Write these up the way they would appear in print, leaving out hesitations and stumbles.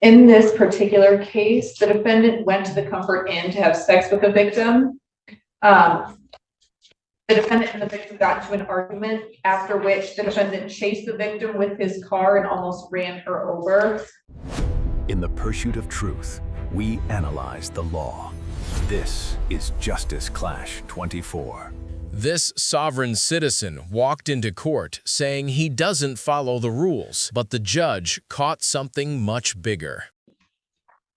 In this particular case, the defendant went to the Comfort Inn to have sex with the victim. The defendant and the victim got into an argument, after which the defendant chased the victim with his car and almost ran her over. In the pursuit of truth, we analyze the law. This is Justice Clash 24. This sovereign citizen walked into court saying he doesn't follow the rules, but the judge caught something much bigger.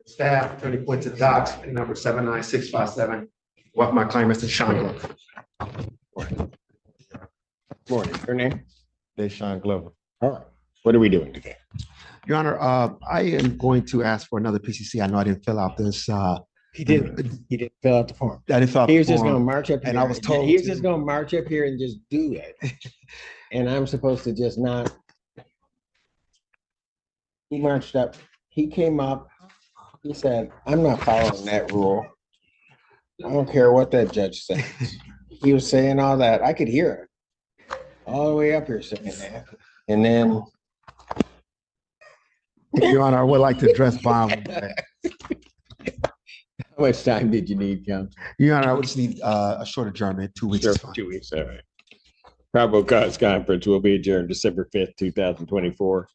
Staff, Attorney Quinton Docs, number 79657. What my client, Mr. Sean Glover. Morning. Your name? Deshaun Glover. All right. What are we doing today? Your Honor, I am going to ask for another PCC. I know I didn't fill out this. He didn't fill out the form. I didn't fill out He the was just form. gonna march up here. And I was told He was to. just gonna march up here and just do it. And I'm supposed to just not. He marched up, he came up, he said, I'm not following that rule. I don't care what that judge says. He was saying all that. I could hear it. All the way up here saying that. And then Your Honor, I would like to address bond. how much time did you need, counsel? Your Honor, I would just need a short adjournment, 2 weeks. Sure, is for fine. 2 weeks, all right. Probable cause conference will be adjourned December 5th, 2024,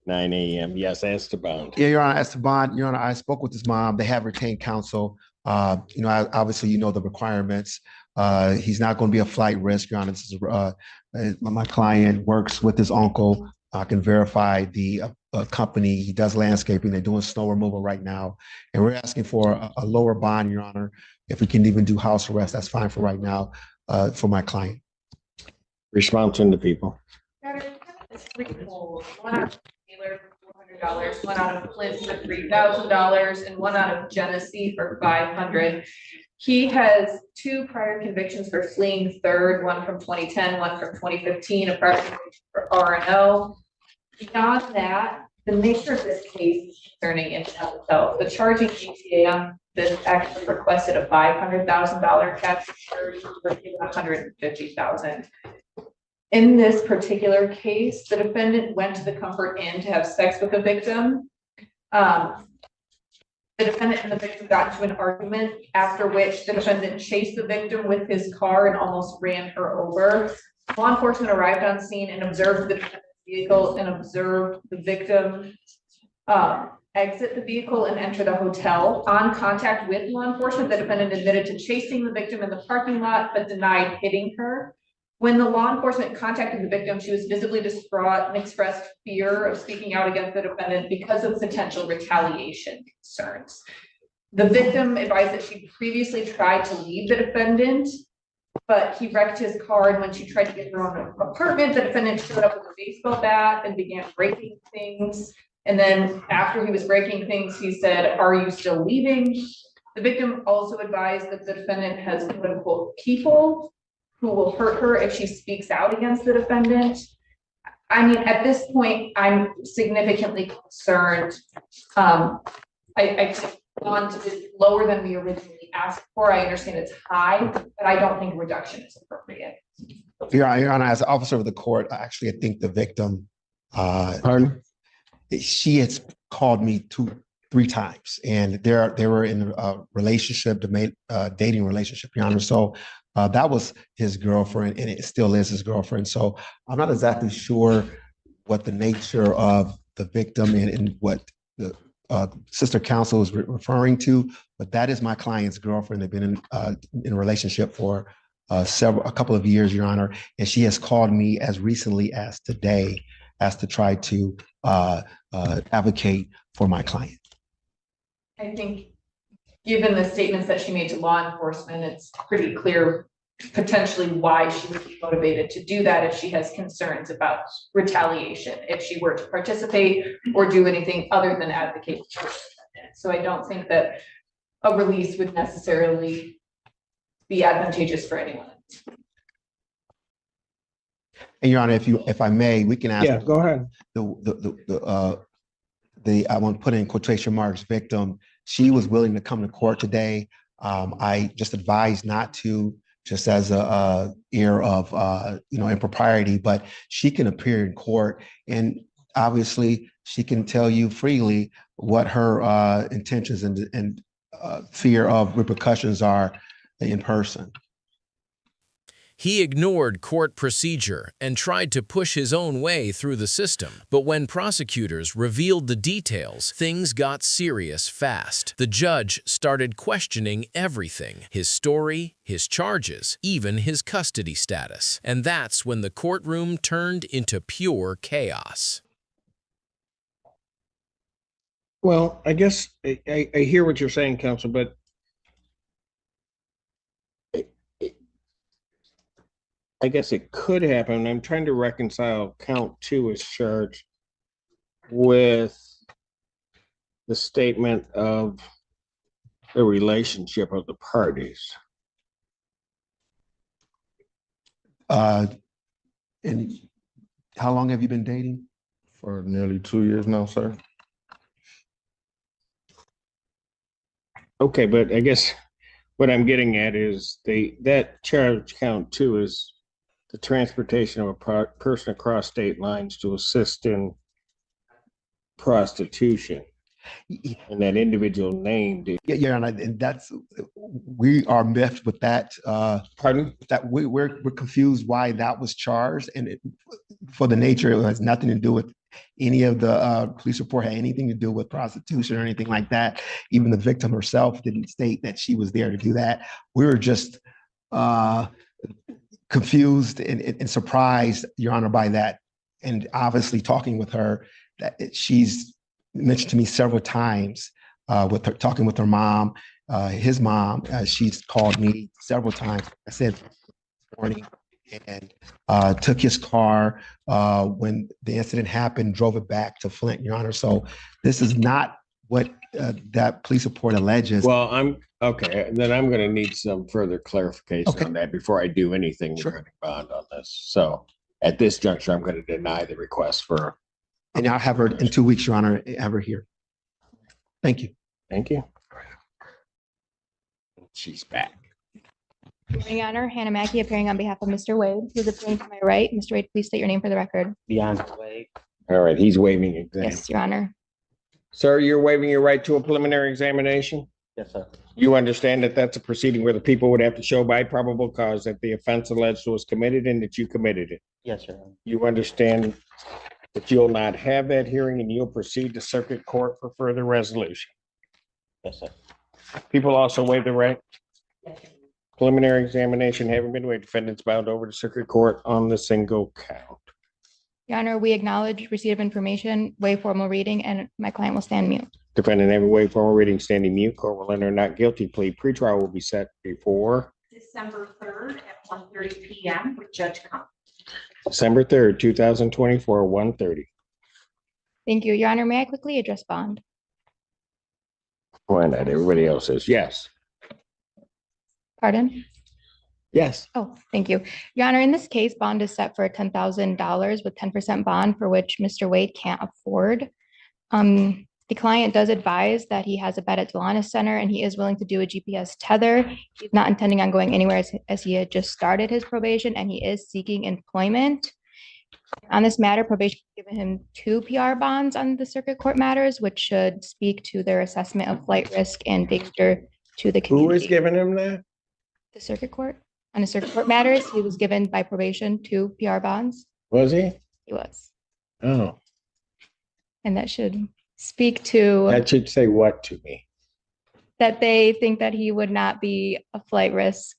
9 a.m. Yes, as to bound. Yeah, Your Honor, as to bond, Your Honor, I spoke with his mom. They have retained counsel. Obviously, you know the requirements. He's not going to be a flight risk, Your Honor. This is my client works with his uncle. I can verify the company. He does landscaping. They're doing snow removal right now, and we're asking for a lower bond, Your Honor. If we can even do house arrest, that's fine for right now, for my client. Response from the people. It's threefold. One out of Taylor for $400, one out of Flint for $3,000, and one out of Genesee for $500. He has 2 prior convictions for fleeing third, one from 2010, one from 2015, a prior conviction for R&O. Beyond that, the nature of this case is concerning in and of itself. The charging ETA on this actually requested a $500,000 cash security for $150,000. In this particular case, the defendant went to the Comfort Inn to have sex with the victim. The defendant and the victim got into an argument, after which the defendant chased the victim with his car and almost ran her over. Law enforcement arrived on scene and observed the defendant's vehicle and observed the victim exit the vehicle and enter the hotel. On contact with law enforcement, the defendant admitted to chasing the victim in the parking lot, but denied hitting her. When the law enforcement contacted the victim, she was visibly distraught and expressed fear of speaking out against the defendant because of potential retaliation concerns. The victim advised that she previously tried to leave the defendant, but he wrecked his car, and when she tried to get her own apartment, the defendant showed up with a baseball bat and began breaking things. And then after he was breaking things, he said, "Are you still leaving?" The victim also advised that the defendant has quote unquote people who will hurt her if she speaks out against the defendant. I mean, at this point, I'm significantly concerned. I think bond is lower than we originally asked for. I understand it's high, but I don't think reduction is appropriate. Your Honor, as an officer of the court, I think the victim, Pardon? she has called me 2-3 times, and they were in a relationship, dating relationship, Your Honor. So that was his girlfriend, and it still is his girlfriend. So I'm not exactly sure what the nature of the victim and what the sister counsel is referring to, but that is my client's girlfriend. They've been in a relationship for a couple of years, Your Honor, and she has called me as recently as today as to try to advocate for my client. I think, given the statements that she made to law enforcement, it's pretty clear potentially why she would be motivated to do that if she has concerns about retaliation, if she were to participate or do anything other than advocate for the defendant. So I don't think that a release would necessarily be advantageous for anyone. And Your Honor, if I may, we can ask. Yeah, go ahead. I want to put in quotation marks, victim. She was willing to come to court today. I just advised not to, just as a ear of impropriety, but she can appear in court, and obviously she can tell you freely what her intentions and fear of repercussions are in person. He ignored court procedure and tried to push his own way through the system. But when prosecutors revealed the details, things got serious fast. The judge started questioning everything: his story, his charges, even his custody status. And that's when the courtroom turned into pure chaos. Well, I guess I hear what you're saying, counsel, but I guess it could happen. I'm trying to reconcile count 2 as charged with the statement of the relationship of the parties. And how long have you been dating? For nearly 2 years now, sir. Okay, but I guess what I'm getting at is that charge count 2 is the transportation of a person across state lines to assist in prostitution, and that individual named it. Yeah, and that's, we are miffed with that. Pardon? That we're confused why that was charged, and for the nature, it has nothing to do with any of the police report had anything to do with prostitution or anything like that. Even the victim herself didn't state that she was there to do that. We were just confused and surprised, Your Honor, by that. And obviously talking with her, that she's mentioned to me several times with her talking with her mom, his mom. She's called me several times. I said this morning, and took his car when the incident happened, drove it back to Flint, Your Honor. So this is not what that police report alleges. Well, I'm okay. Then I'm going to need some further clarification Okay. on that before I do anything regarding bond on this. So at this juncture, I'm going to deny the request for. And I'll have her in 2 weeks, Your Honor, have her here. Thank you. Thank you. She's back. Good morning, Your Honor. Hannah Mackey appearing on behalf of Mr. Wade, who's appearing to my right. Mr. Wade, please state your name for the record. Deanna Wade. All right, he's waiving exam. Yes, Your Honor. Sir, you're waiving your right to a preliminary examination? Yes, sir. You understand that that's a proceeding where the people would have to show by probable cause that the offense alleged was committed and that you committed it. Yes, sir. You understand that you'll not have that hearing and you'll proceed to circuit court for further resolution. Yes, sir. People also waive the right. Preliminary examination having been waived, defendants bound over to circuit court on the single count. Your Honor, we acknowledge receipt of information, waive formal reading, and my client will stand mute. Defendant having waived formal reading, standing mute, court will enter a not guilty plea. Pretrial will be set before December 3rd at 1:30 PM with Judge Combs. December 3rd, 2024, 1:30. Thank you. Your Honor, may I quickly address bond? Why not? Everybody else says yes. Pardon? Yes. Oh, thank you. Your Honor, in this case, bond is set for $10,000 with 10% bond, for which Mr. Wade can't afford. The client does advise that he has a bed at Delonis Center and he is willing to do a GPS tether. He's not intending on going anywhere as he had just started his probation and he is seeking employment. On this matter, probation has given him 2 PR bonds on the circuit court matters, which should speak to their assessment of flight risk and danger to the Who community. is giving him that? The circuit court. On the circuit court matters, he was given by probation 2 PR bonds. Was he? He was. Oh, And that should speak to that should say what to me? that they think that he would not be a flight risk,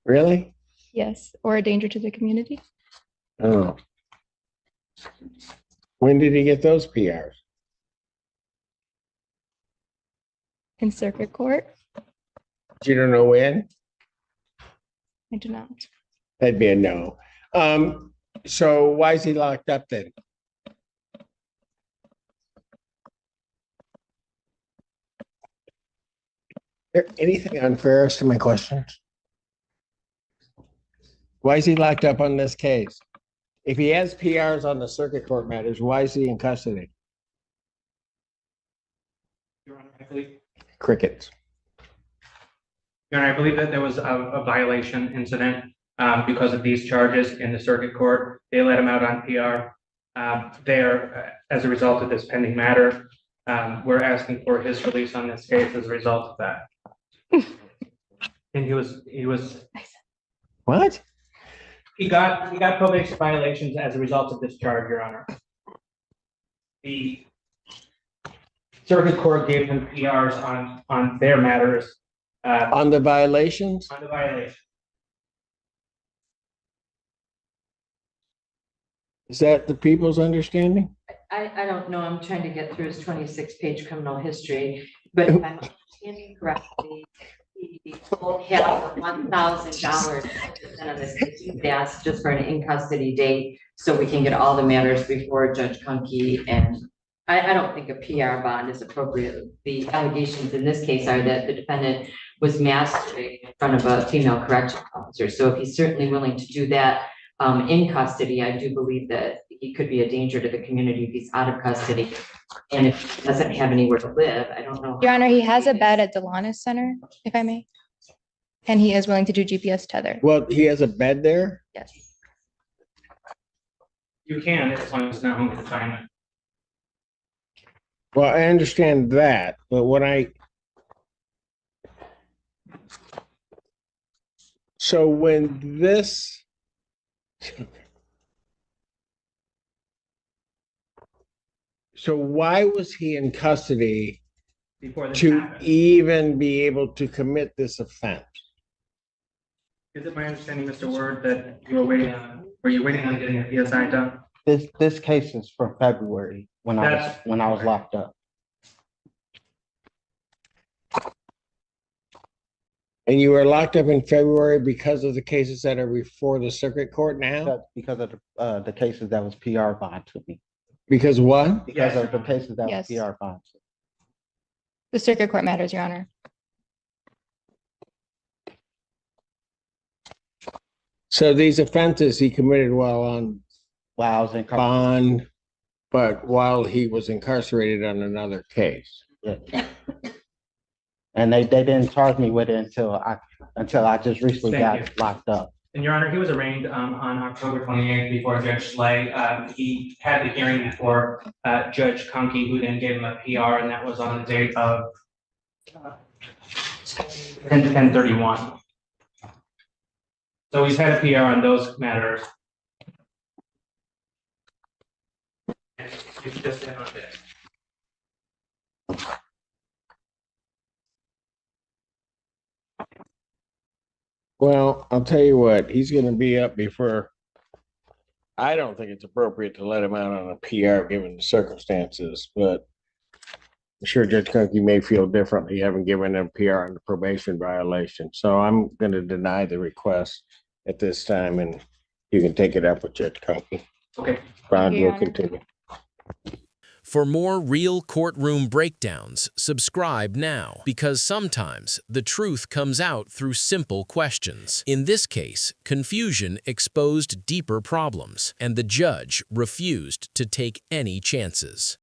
Really? yes, or a danger to the community. Oh. When did he get those PRs? In circuit court, You don't know when? I do not. That'd be a no. So why is he locked up then? There anything unfair as to my questions? Why is he locked up on this case? If he has PRs on the circuit court matters, why is he in custody? Your Honor, I believe, Crickets. Your Honor, I believe that there was a violation incident because of these charges in the circuit court. They let him out on PR. there as a result of this pending matter. We're asking for his release on this case as a result of that. And he was, What? he got probation violations as a result of this charge, Your Honor. The circuit court gave him PRs on their matters, On the violations? on the violation. Is that the people's understanding? I don't know, I'm trying to get through his 26-page criminal history, but if I'm understanding correctly, he will have $1,000 of this, he asked just for an in-custody date, so we can get all the matters before Judge Kunke, and I don't think a PR bond is appropriate. The allegations in this case are that the defendant was masturbating in front of a female correctional officer, so if he's certainly willing to do that in custody, I do believe that he could be a danger to the community if he's out of custody. And if he doesn't have anywhere to live, I don't know. Your Honor, he has a bed at Delonis Center, if I may. And he is willing to do GPS tether. Well, he has a bed there? Yes. You can, as long as it's not home confinement. Well, I understand that, but so when this. So why was he in custody Before this to happened. even be able to commit this offense? Is it my understanding, Mr. Word, that you were waiting on getting a PSI done? This case is from February when I was locked up. And you were locked up in February because of the cases that are before the circuit court now? Because of the cases that was PR bond to me. Because what? Because of the cases that was Yes. PR bond. The circuit court matters, Your Honor. So these offenses he committed while on While I was in. bond, but while he was incarcerated on another case. Yeah. And they didn't charge me with it until I just recently Thank got locked up. And Your Honor, he was arraigned on October 28th before Judge Slay. He had the hearing before Judge Kunke, who then gave him a PR, and that was on the date of 10/31. So he's had a PR on those matters. And he's just in on this. Well, I'll tell you what, he's gonna be up before. I don't think it's appropriate to let him out on a PR given the circumstances, but I'm sure Judge Kunke may feel differently having given him PR on the probation violation. So I'm gonna deny the request at this time, and you can take it up with Judge Kunke. Okay. Bond Your will Honor. continue. For more real courtroom breakdowns, subscribe now, because sometimes the truth comes out through simple questions. In this case, confusion exposed deeper problems, and the judge refused to take any chances.